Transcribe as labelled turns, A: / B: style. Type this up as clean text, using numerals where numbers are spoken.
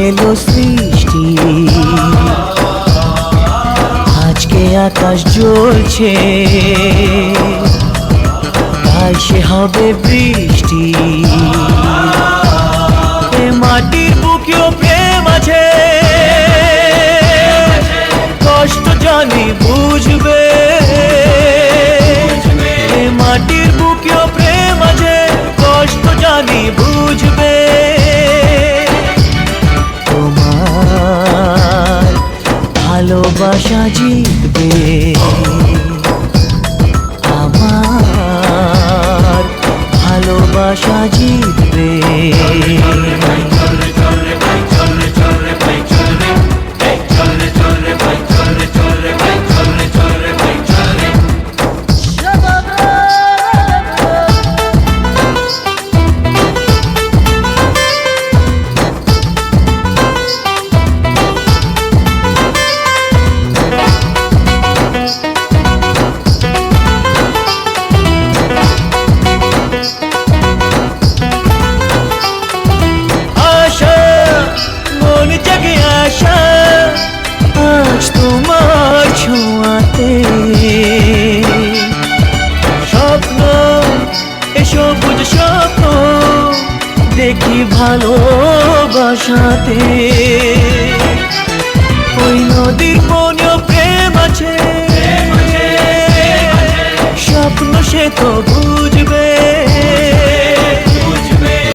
A: এলো সৃষ্টি, আজকে আকাশ জ্বলছে, তাই সে হবে বৃষ্টি। এ মাটির বুকেও প্রেম আছে, কষ্ট জানি বুঝবে। এ মাটির বুকেও প্রেম আছে, কষ্ট জানি বুঝবে। তোমার ভালোবাসা জিতবে, আমার ভালোবাসা জিতবে। আজ তোমার ছোঁয়াতে স্বপ্ন, এ সবুজ স্বপ্ন দেখি ভালোবাসাতে। ওই নদীর মনেও প্রেম আছে, স্বপ্ন সে তো বুঝবে।